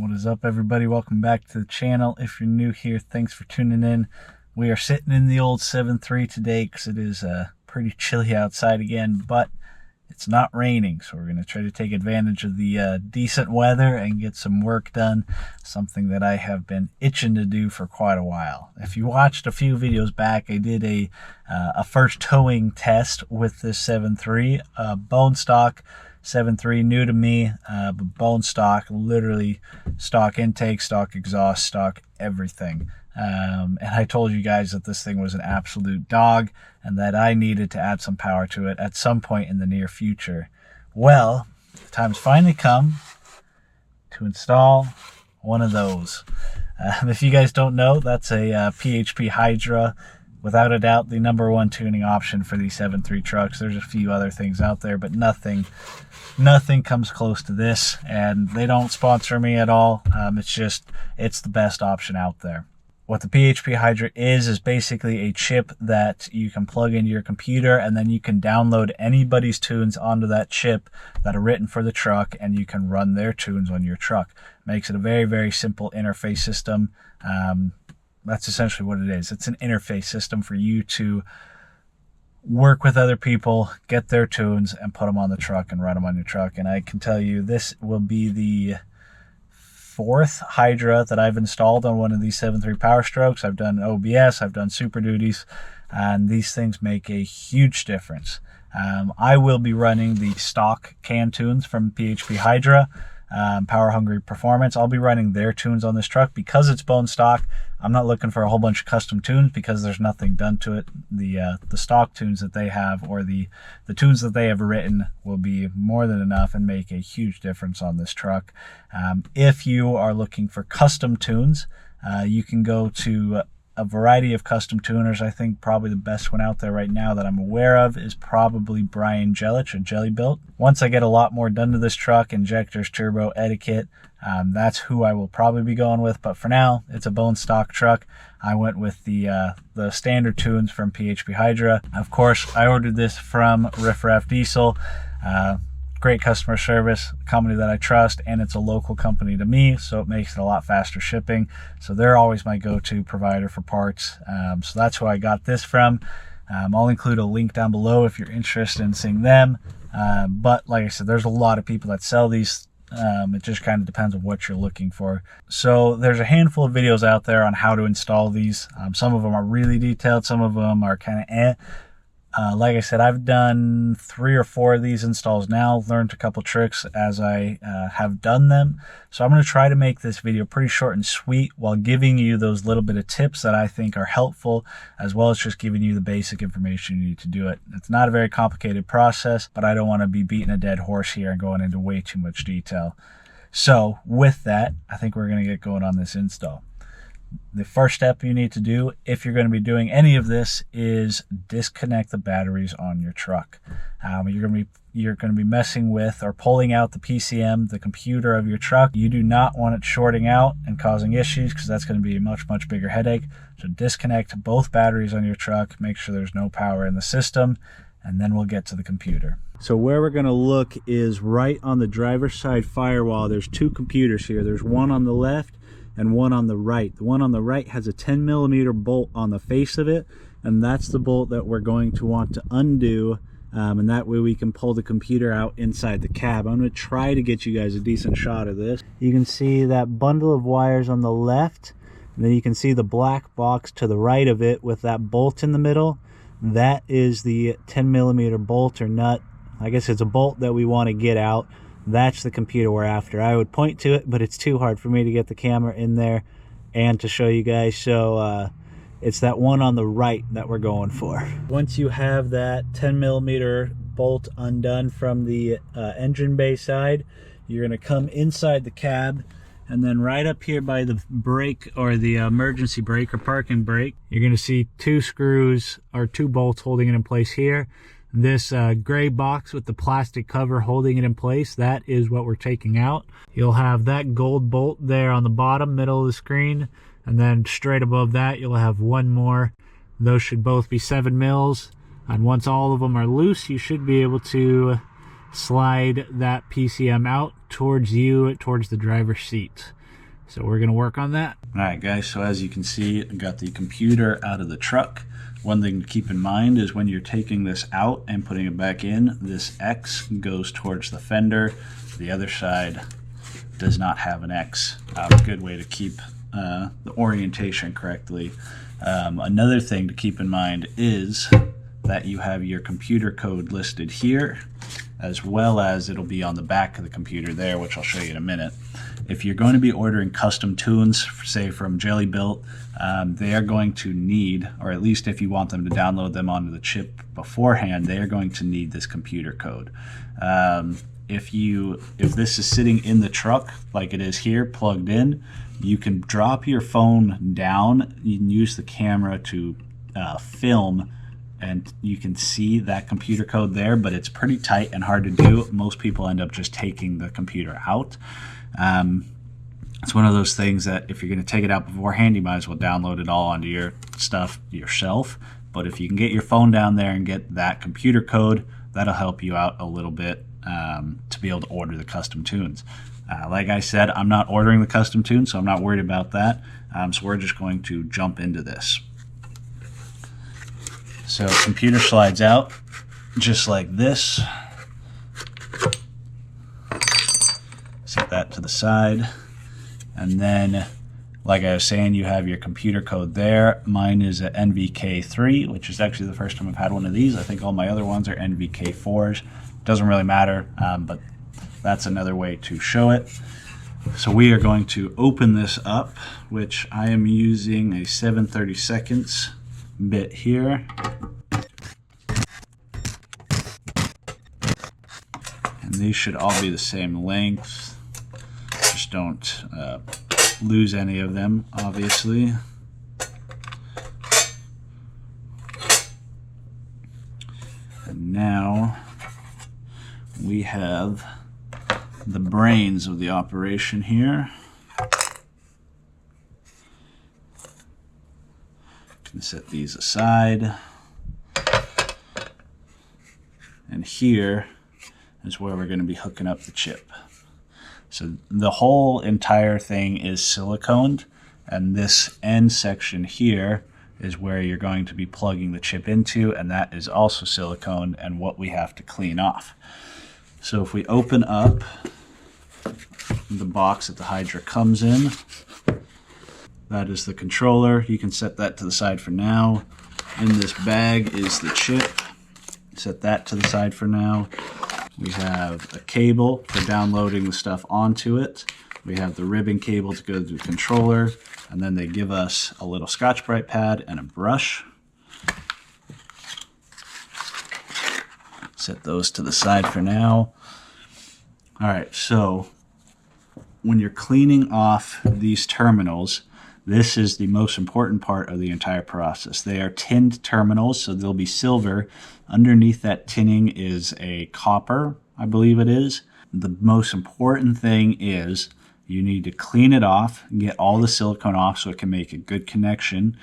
What is up, everybody? Welcome back to the channel. If you're new here, thanks for tuning in. We are sitting in the old 7.3 today because it is pretty chilly outside again, but it's not raining, so we're going to try to take advantage of the decent weather and get some work done, something that I have been itching to do for quite a while. If you watched a few videos back, I did a first towing test with this 7.3 bone stock 7.3, new to me, but bone stock, literally stock intake, stock exhaust, stock everything. And I told you guys that this thing was an absolute dog and that I needed to add some power to it at some point in the near future. Well, the time's finally come to install one of those. If you guys don't know, that's a PHP Hydra. Without a doubt, the #1 tuning option for these 7.3 trucks. There's a few other things out there, but nothing comes close to this, and they don't sponsor me at all. It's the best option out there. What the PHP Hydra is basically a chip that you can plug into your computer, and then you can download anybody's tunes onto that chip that are written for the truck, and you can run their tunes on your truck. Makes it a very, very simple interface system. That's essentially what it is. It's an interface system for you to work with other people, get their tunes, and put them on the truck and run them on your truck. And I can tell you, this will be the 4th Hydra that I've installed on one of these 7.3 Powerstrokes. I've done OBS, I've done Super Duties, and these things make a huge difference. I will be running the stock can tunes from PHP Hydra, Power Hungry Performance. I'll be running their tunes on this truck because it's bone stock. I'm not looking for a whole bunch of custom tunes because there's nothing done to it. The stock tunes that they have, or the tunes that they have written, will be more than enough and make a huge difference on this truck. If you are looking for custom tunes, you can go to a variety of custom tuners. I think probably the best one out there right now that I'm aware of is probably Brian Jellich at Jelly Built. Once I get a lot more done to this truck, injectors, turbo, etiquette, that's who I will probably be going with. But for now, it's a bone stock truck. I went with the standard tunes from PHP Hydra. Of course, I ordered this from Riff Raff Diesel. Great customer service, a company that I trust, and it's a local company to me, so it makes it a lot faster shipping. So they're always my go-to provider for parts. So that's who I got this from. I'll include a link down below if you're interested in seeing them. But like I said, there's a lot of people that sell these. It just kind of depends on what you're looking for. So there's a handful of videos out there on how to install these. Some of them are really detailed, some of them are kind of like I said, I've done 3 or 4 of these installs now, learned a couple tricks as I have done them. So I'm going to try to make this video pretty short and sweet while giving you those little bit of tips that I think are helpful, as well as just giving you the basic information you need to do it. It's not a very complicated process, but I don't want to be beating a dead horse here and going into way too much detail. So with that, I think we're going to get going on this install. The first step you need to do, if you're going to be doing any of this, is disconnect the batteries on your truck. You're going to be messing with or pulling out the PCM, the computer of your truck. You do not want it shorting out and causing issues, because that's going to be a much bigger headache. So disconnect both batteries on your truck, make sure there's no power in the system, and then we'll get to the computer. So where we're going to look is right on the driver's side firewall. There's 2 computers here. There's one on the left and one on the right. The one on the right has a 10mm bolt on the face of it, and that's the bolt that we're going to want to undo, and that way we can pull the computer out inside the cab. I'm going to try to get you guys a decent shot of this. You can see that bundle of wires on the left, and then you can see the black box to the right of it with that bolt in the middle. That is the 10mm bolt or nut. I guess it's a bolt that we want to get out. That's the computer we're after. I would point to it, but it's too hard for me to get the camera in there and to show you guys. So it's that one on the right that we're going for. Once you have that 10mm bolt undone from the engine bay side, you're going to come inside the cab, and then right up here by the brake, or the emergency brake or parking brake, you're going to see 2 screws or 2 bolts holding it in place here. This gray box with the plastic cover holding it in place, that is what we're taking out. You'll have that gold bolt there on the bottom middle of the screen, and then straight above that you'll have one more. Those should both be 7 mils, and once all of them are loose, you should be able to slide that PCM out towards you, towards the driver's seat. So we're going to work on that. All right, guys, so as you can see, I got the computer out of the truck. One thing to keep in mind is when you're taking this out and putting it back in, this X goes towards the fender. The other side does not have an X. A good way to keep the orientation correctly. Another thing to keep in mind is that you have your computer code listed here, as well as it'll be on the back of the computer there, which I'll show you in a minute. If you're going to be ordering custom tunes, say from Jelly Built, they are going to need, or at least if you want them to download them onto the chip beforehand, they are going to need this computer code. If this is sitting in the truck like it is here, plugged in, you can drop your phone down. You can use the camera to film, and you can see that computer code there, but it's pretty tight and hard to do. Most people end up just taking the computer out. It's one of those things that if you're going to take it out beforehand, you might as well download it all onto your stuff yourself. But if you can get your phone down there and get that computer code, that'll help you out a little bit to be able to order the custom tunes. Like I said, I'm not ordering the custom tunes, so I'm not worried about that. So we're just going to jump into this. So computer slides out just like this. Set that to the side. And then, like I was saying, you have your computer code there. Mine is an NVK3, which is actually the first time I've had one of these. I think all my other ones are NVK4s. Doesn't really matter, but that's another way to show it. So we are going to open this up, which I am using a 7/32 bit here. And these should all be the same length. Just don't lose any of them, obviously. And now we have the brains of the operation here. Can set these aside. And here is where we're going to be hooking up the chip. So the whole entire thing is siliconed, and this end section here is where you're going to be plugging the chip into, and that is also silicone and what we have to clean off. So if we open up the box that the Hydra comes in, that is the controller. You can set that to the side for now. In this bag is the chip. Set that to the side for now. We have a cable for downloading the stuff onto it. We have the ribbon cable to go to the controller, and then they give us a little Scotch-Brite pad and a brush. Set those to the side for now. All right, so when you're cleaning off these terminals, this is the most important part of the entire process. They are tinned terminals, so they'll be silver. Underneath that tinning is a copper, I believe it is. The most important thing is you need to clean it off, get all the silicone off so it can make a good connection,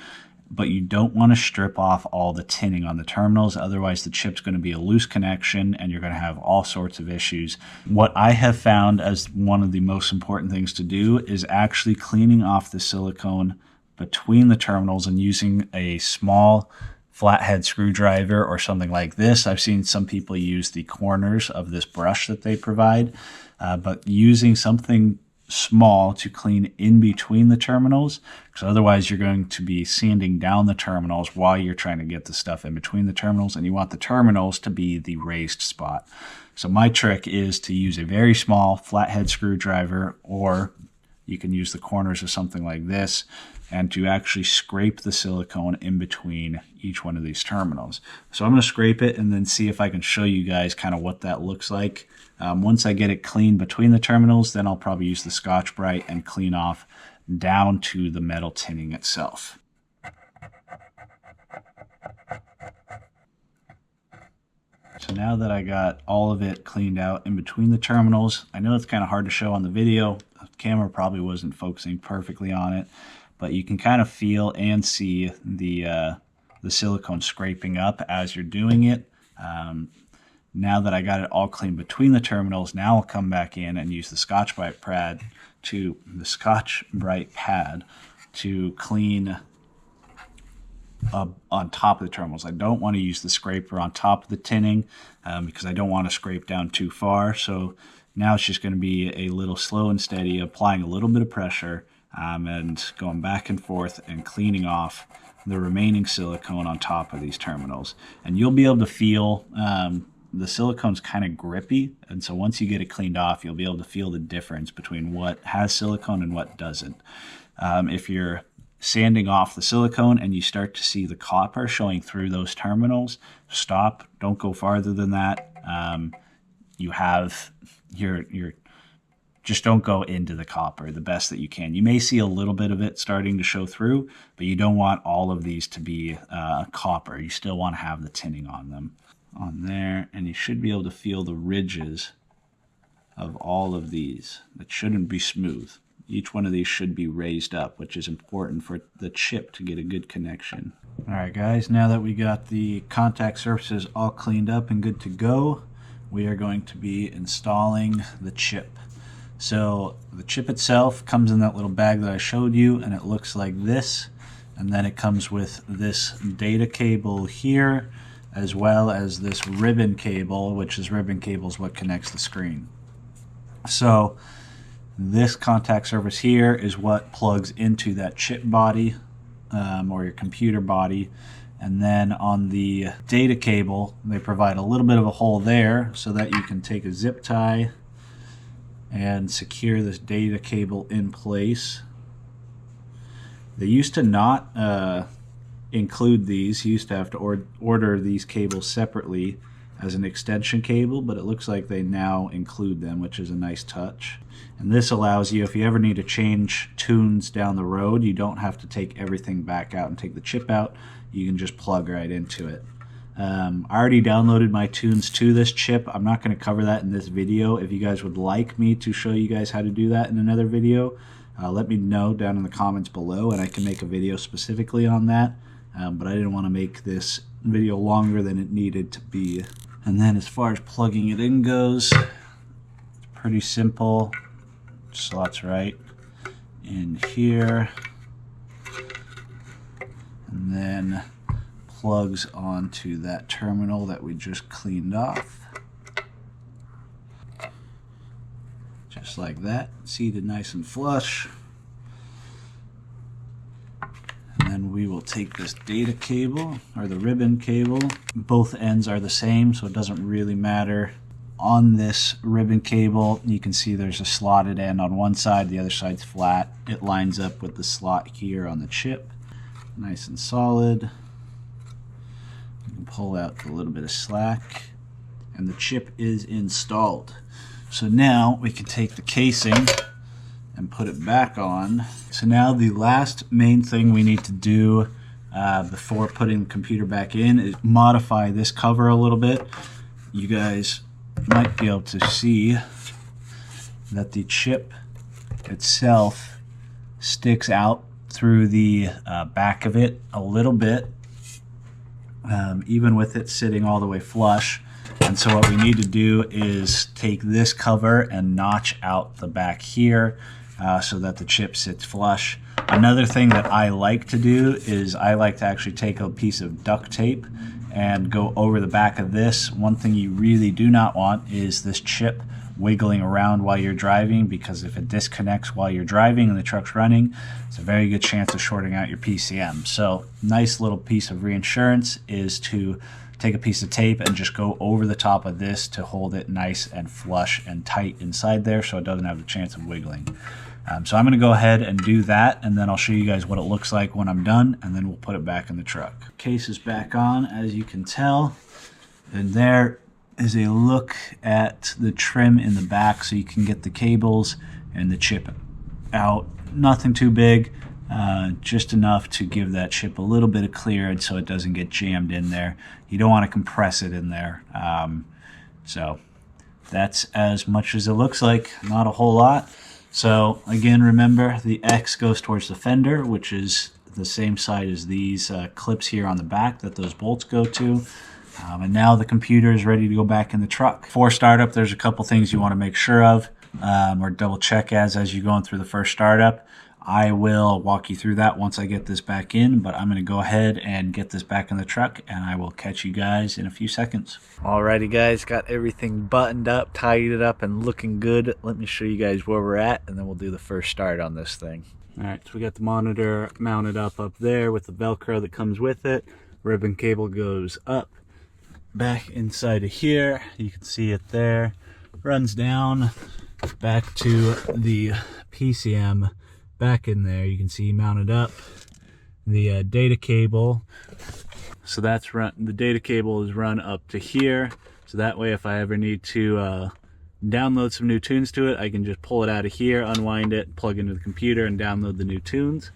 but you don't want to strip off all the tinning on the terminals, otherwise the chip's going to be a loose connection and you're going to have all sorts of issues. What I have found as one of the most important things to do is actually cleaning off the silicone between the terminals and using a small flathead screwdriver or something like this. I've seen some people use the corners of this brush that they provide, but using something small to clean in between the terminals, because otherwise you're going to be sanding down the terminals while you're trying to get the stuff in between the terminals, and you want the terminals to be the raised spot. So my trick is to use a very small flathead screwdriver, or you can use the corners of something like this, and to actually scrape the silicone in between each one of these terminals. So I'm going to scrape it and then see if I can show you guys kind of what that looks like. Once I get it clean between the terminals, then I'll probably use the Scotch-Brite and clean off down to the metal tinning itself. So now that I got all of it cleaned out in between the terminals, I know it's kind of hard to show on the video. The camera probably wasn't focusing perfectly on it, but you can kind of feel and see the silicone scraping up as you're doing it. Now that I got it all clean between the terminals, now I'll come back in and use the Scotch-Brite pad to the Scotch-Brite pad to clean on top of the terminals. I don't want to use the scraper on top of the tinning because I don't want to scrape down too far. So now it's just going to be a little slow and steady, applying a little bit of pressure and going back and forth and cleaning off the remaining silicone on top of these terminals. And you'll be able to feel the silicone's kind of grippy, and so once you get it cleaned off, you'll be able to feel the difference between what has silicone and what doesn't. If you're sanding off the silicone and you start to see the copper showing through those terminals, stop. Don't go farther than that. Just don't go into the copper the best that you can. You may see a little bit of it starting to show through, but you don't want all of these to be copper. You still want to have the tinning on them. On there, and you should be able to feel the ridges of all of these. It shouldn't be smooth. Each one of these should be raised up, which is important for the chip to get a good connection. Alright guys, now that we got the contact surfaces all cleaned up and good to go, we are going to be installing the chip. So the chip itself comes in that little bag that I showed you, and it looks like this, and then it comes with this data cable here, as well as this ribbon cable, which is ribbon cable is what connects the screen. So this contact surface here is what plugs into that chip body or your computer body. And then on the data cable, they provide a little bit of a hole there so that you can take a zip tie and secure this data cable in place. They used to not include these. You used to have to order these cables separately as an extension cable, but it looks like they now include them, which is a nice touch. And this allows you, if you ever need to change tunes down the road, you don't have to take everything back out and take the chip out. You can just plug right into it. I already downloaded my tunes to this chip. I'm not going to cover that in this video. If you guys would like me to show you guys how to do that in another video, let me know down in the comments below, and I can make a video specifically on that. But I didn't want to make this video longer than it needed to be. And then as far as plugging it in goes, it's pretty simple. Slots right in here, and then plugs onto that terminal that we just cleaned off. Just like that, seated nice and flush. And then we will take this data cable, or the ribbon cable. Both ends are the same, so it doesn't really matter. On this ribbon cable, you can see there's a slotted end on one side, the other side's flat. It lines up with the slot here on the chip. Nice and solid. You can pull out a little bit of slack, and the chip is installed. So now we can take the casing and put it back on. So now the last main thing we need to do before putting the computer back in is modify this cover a little bit. You guys might be able to see that the chip itself sticks out through the back of it a little bit, even with it sitting all the way flush. And so what we need to do is take this cover and notch out the back here so that the chip sits flush. Another thing that I like to do is I like to actually take a piece of duct tape and go over the back of this. One thing you really do not want is this chip wiggling around while you're driving, because if it disconnects while you're driving and the truck's running, it's a very good chance of shorting out your PCM. So nice little piece of reinsurance is to take a piece of tape and just go over the top of this to hold it nice and flush and tight inside there so it doesn't have the chance of wiggling. So I'm going to go ahead and do that, and then I'll show you guys what it looks like when I'm done, and then we'll put it back in the truck. Case is back on, as you can tell, and there is a look at the trim in the back so you can get the cables and the chip out. Nothing too big, just enough to give that chip a little bit of clearance so it doesn't get jammed in there. You don't want to compress it in there. So that's as much as it looks like, not a whole lot. So again, remember the X goes towards the fender, which is the same side as these clips here on the back that those bolts go to. And now the computer is ready to go back in the truck. For startup, there's a couple things you want to make sure of. or double check as you're going through the first startup. I will walk you through that once I get this back in, but I'm going to go ahead and get this back in the truck, and I will catch you guys in a few seconds. Alrighty guys, got everything buttoned up, tied it up, and looking good. Let me show you guys where we're at, and then we'll do the first start on this thing. Alright, so we got the monitor mounted up there with the Velcro that comes with it. Ribbon cable goes up, back inside of here. You can see it there. Runs down, back to the PCM. Back in there, you can see mounted up the data cable. So that's the data cable is run up to here. So that way, if I ever need to download some new tunes to it, I can just pull it out of here, unwind it, plug into the computer, and download the new tunes.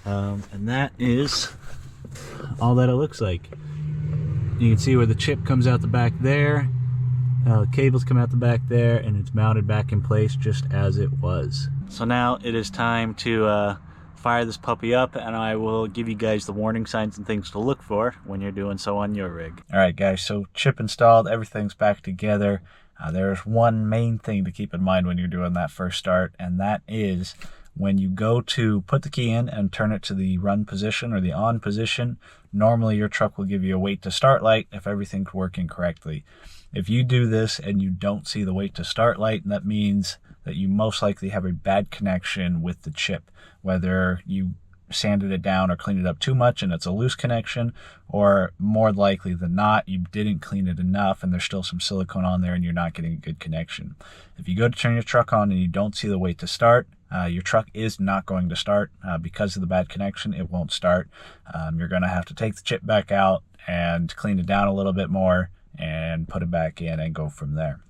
And that is all that it looks like. You can see where the chip comes out the back there. Cables come out the back there, and it's mounted back in place just as it was. So now it is time to fire this puppy up, and I will give you guys the warning signs and things to look for when you're doing so on your rig. Alright guys, so chip installed, everything's back together. There's one main thing to keep in mind when you're doing that first start, and that is when you go to put the key in and turn it to the run position or the on position, normally your truck will give you a wait to start light if everything's working correctly. If you do this and you don't see the wait to start light, that means that you most likely have a bad connection with the chip, whether you sanded it down or cleaned it up too much and it's a loose connection, or more likely than not, you didn't clean it enough and there's still some silicone on there and you're not getting a good connection. If you go to turn your truck on and you don't see the wait to start, your truck is not going to start because of the bad connection. It won't start. You're going to have to take the chip back out and clean it down a little bit more and put it back in and go from there.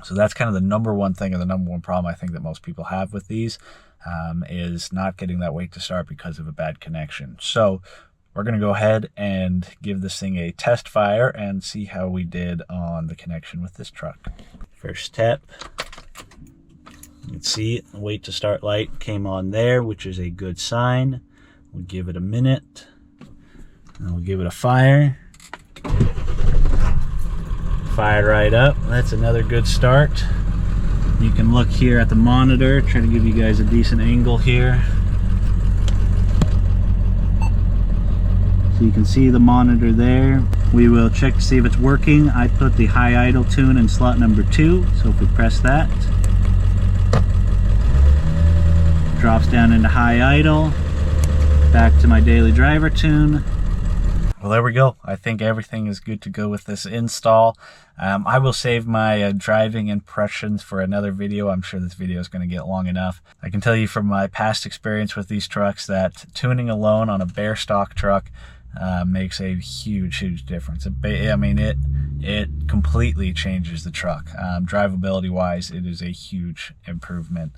So that's kind of the number one thing, and the number one problem I think that most people have with these is not getting that wait to start because of a bad connection. So we're going to go ahead and give this thing a test fire and see how we did on the connection with this truck. First step, you can see the wait to start light came on there, which is a good sign. We'll give it a minute, and we'll give it a fire. Fired right up. That's another good start. You can look here at the monitor, try to give you guys a decent angle here. So you can see the monitor there. We will check to see if it's working. I put the high idle tune in slot number 2, so if we press that, drops down into high idle, back to my daily driver tune. Well, there we go. I think everything is good to go with this install. I will save my driving impressions for another video. I'm sure this video is going to get long enough. I can tell you from my past experience with these trucks that tuning alone on a bare stock truck makes a huge difference. I mean, it completely changes the truck. Drivability wise, it is a huge improvement.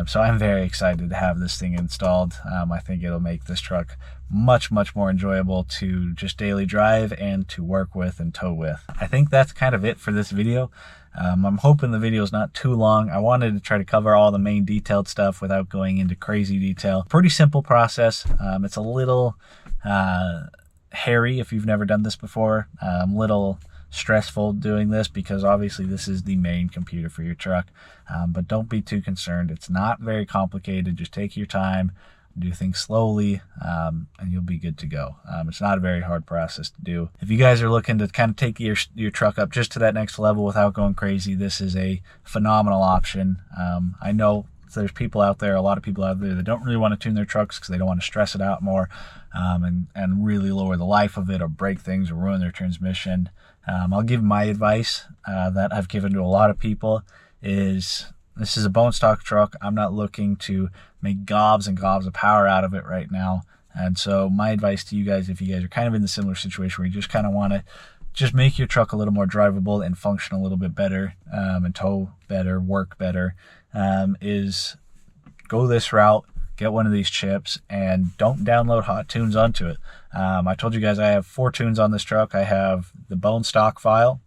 So I'm very excited to have this thing installed. I think it'll make this truck much more enjoyable to just daily drive and to work with and tow with. I think that's kind of it for this video. I'm hoping the video is not too long. I wanted to try to cover all the main detailed stuff without going into crazy detail. Pretty simple process. It's a little hairy if you've never done this before. Little stressful doing this because obviously this is the main computer for your truck, but don't be too concerned. It's not very complicated. Just take your time, do things slowly, and you'll be good to go. It's not a very hard process to do. If you guys are looking to kind of take your truck up just to that next level without going crazy, this is a phenomenal option. I know there's people out there, a lot of people out there that don't really want to tune their trucks because they don't want to stress it out more and really lower the life of it or break things or ruin their transmission. I'll give my advice that I've given to a lot of people is this is a bone stock truck. I'm not looking to make gobs and gobs of power out of it right now. And so my advice to you guys, if you guys are kind of in the similar situation where you just kind of want to just make your truck a little more drivable and function a little bit better and tow better, work better, is go this route. Get one of these chips and don't download hot tunes onto it. I told you guys I have 4 tunes on this truck. I have the bone stock file,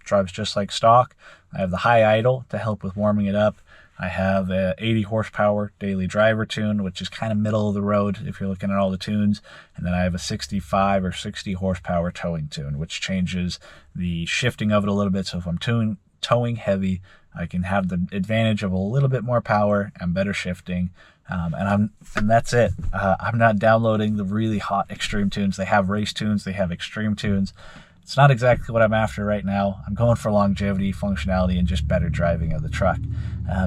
drives just like stock. I have the high idle to help with warming it up. I have a 80 horsepower daily driver tune, which is kind of middle of the road if you're looking at all the tunes. And then I have a 65 or 60 horsepower towing tune, which changes the shifting of it a little bit. So if I'm towing heavy, I can have the advantage of a little bit more power and better shifting. And that's it. I'm not downloading the really hot extreme tunes. They have race tunes, they have extreme tunes. It's not exactly what I'm after right now. I'm going for longevity, functionality, and just better driving of the truck.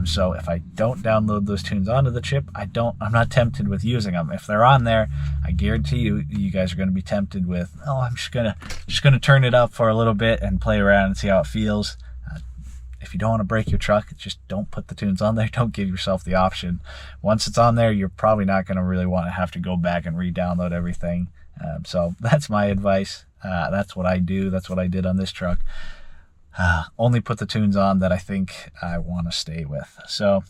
So if I don't download those tunes onto the chip, I'm not tempted with using them. If they're on there, I guarantee you guys are going to be tempted with, oh, I'm just gonna turn it up for a little bit and play around and see how it feels. If you don't want to break your truck, just don't put the tunes on there. Don't give yourself the option. Once it's on there, you're probably not going to really want to have to go back and re-download everything. So that's my advice. That's what I do. That's what I did on this truck. Only put the tunes on that I think I want to stay with. So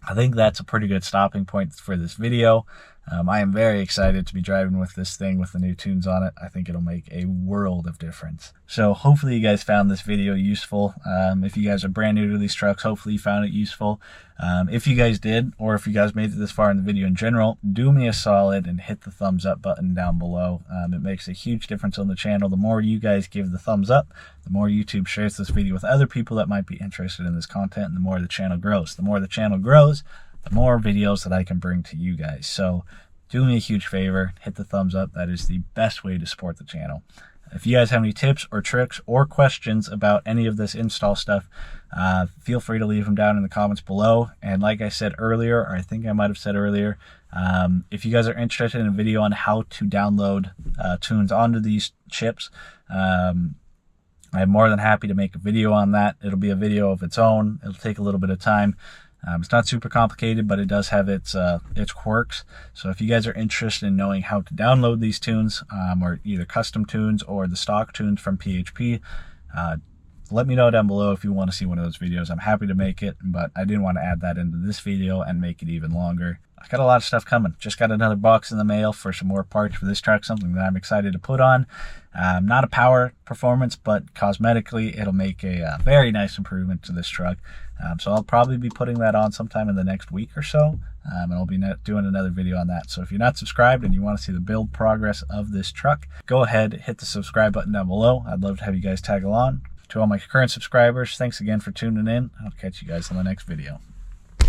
I think that's a pretty good stopping point for this video. I am very excited to be driving with this thing with the new tunes on it. I think it'll make a world of difference. So hopefully you guys found this video useful. If you guys are brand new to these trucks, hopefully you found it useful. If you guys did, or if you guys made it this far in the video in general, do me a solid and hit the thumbs up button down below. It makes a huge difference on the channel. The more you guys give the thumbs up, the more YouTube shares this video with other people that might be interested in this content, and the more the channel grows. The more the channel grows, the more videos that I can bring to you guys. So do me a huge favor, hit the thumbs up. That is the best way to support the channel. If you guys have any tips or tricks or questions about any of this install stuff, feel free to leave them down in the comments below. And like I said earlier, or I think I might have said earlier, if you guys are interested in a video on how to download tunes onto these chips, I'm more than happy to make a video on that. It'll be a video of its own. It'll take a little bit of time. It's not super complicated, but it does have its quirks. So if you guys are interested in knowing how to download these tunes, or either custom tunes or the stock tunes from PHP, let me know down below if you want to see one of those videos. I'm happy to make it, but I didn't want to add that into this video and make it even longer. I got a lot of stuff coming. Just got another box in the mail for some more parts for this truck, something that I'm excited to put on. Not a power performance, but cosmetically, it'll make a very nice improvement to this truck. So I'll probably be putting that on sometime in the next week or so, and I'll be doing another video on that. So if you're not subscribed and you want to see the build progress of this truck, go ahead, hit the subscribe button down below. I'd love to have you guys tag along. To all my current subscribers, thanks again for tuning in. I'll catch you guys on the next video.